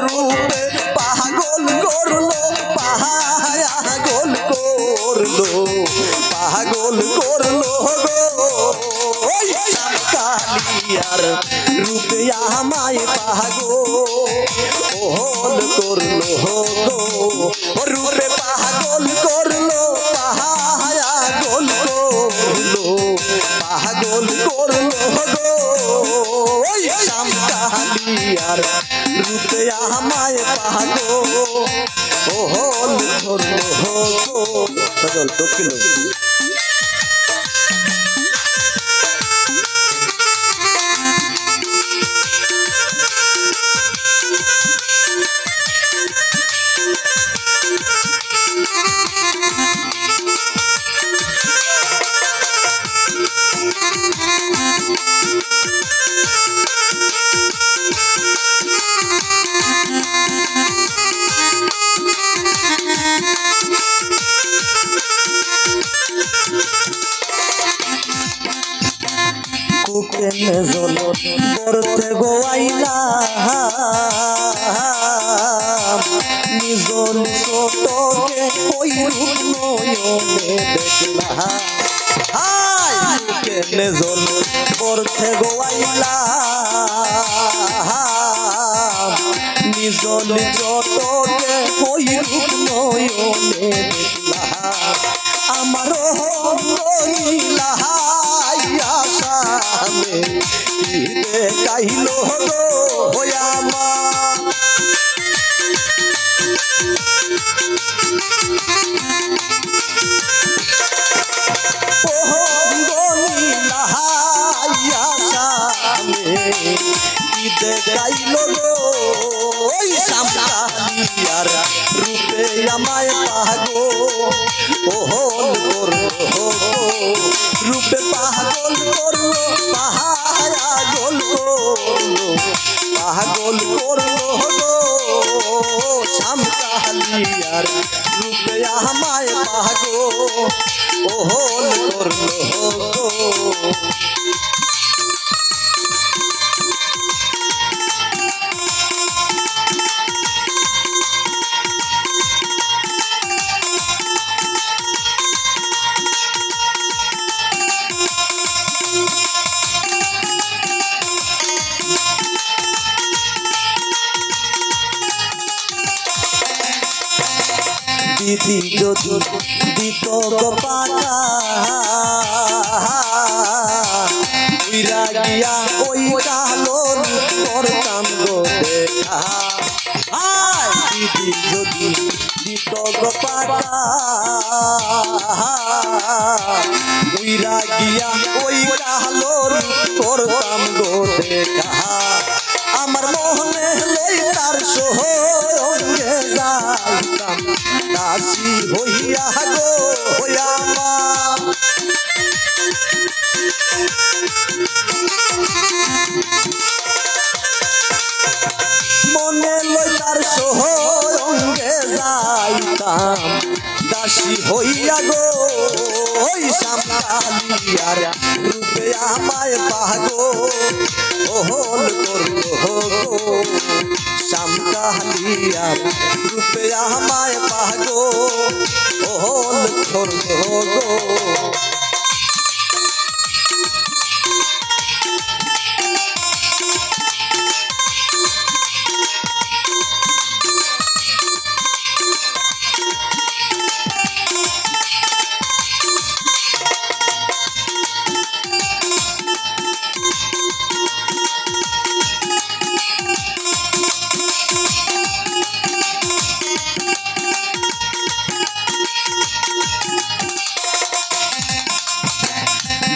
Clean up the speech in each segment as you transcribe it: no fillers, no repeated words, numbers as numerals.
রূপে পাগল করলো পাগল করলো পাগল করলো গো ওই কালিয়ার রূপে আমায় পাগল করলো গো রূপে পাগল করলো পাগল করলো পাগল করলো গো ওই কালিয়ার রূপে আমায় পাগল করলো গো সজল দক্ষিণ কুকেনে জল করতে গোয়াইলা নিজল ছোটকে ওই নয়নে দেখলা কুকেনে জল করতে গোয়াইলা নিজল ছোটকে ওই নয়নে দেখলা আমারও রইলা আসামে কাইলো গো হয়ামা কাইলো গো ওই সামলার রূপে আমায় পাগল করলো রূপে পাগল করলো পাগল করলো গো সামলার রূপে আমায় পাগল করলো গো দিদি যদি দিত গোপাকা উইরা গিয়া ওই কালো করতাম গো দেখা দিদি যদি দিত গোপাকা উইরা গিয়া ওই কালো করতাম গো দেখা আমার মোহনে লই তার সঙ্গে যাইতাম দাসী হইয়া গো হইয়ামা মনে লই তার সঙ্গে যাইতাম দাসী হইয়া গো ওই সামলালিয়ার রূপে আমায় পাগল করলো গো সামলালিয়ার রূপে আমায় পাগল করলো গো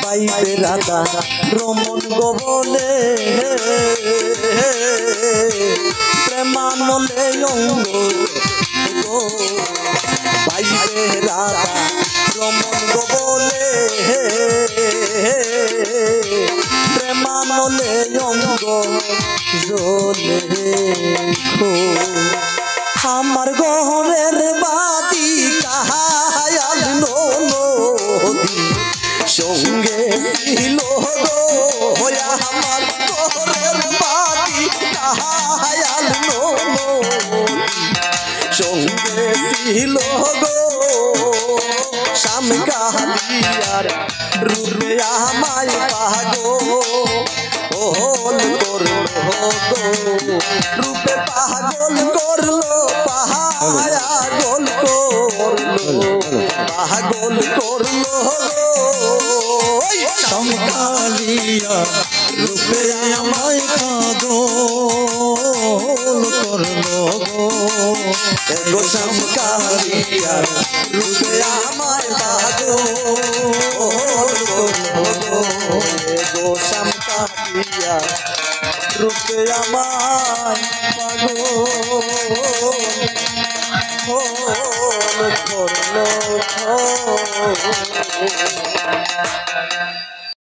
পাইবে রাধা রমন গোবলে প্রেমানলে অঙ্গ গো পাইবে রাধা রমন গোবলে প্রেমানলে অঙ্গ জলে গো আমার গহনের বাতি কাহায়াল নদী সঙ্গে ছিল গো আমার গহনের বাতি কাহায়াল কাহায়াল সঙ্গে ছিল গো শ্যাম কালিয়ার রূপে আমায় পাগল করলো গো রূপে পাগল করলো পাগল করলো সমকালিয়া রূপে আমায় পাগল করলো গো সমকালিয়া রূপে আমায় পাগল করলো গো সমকালিয়া রূপে আমায় পাগল করলো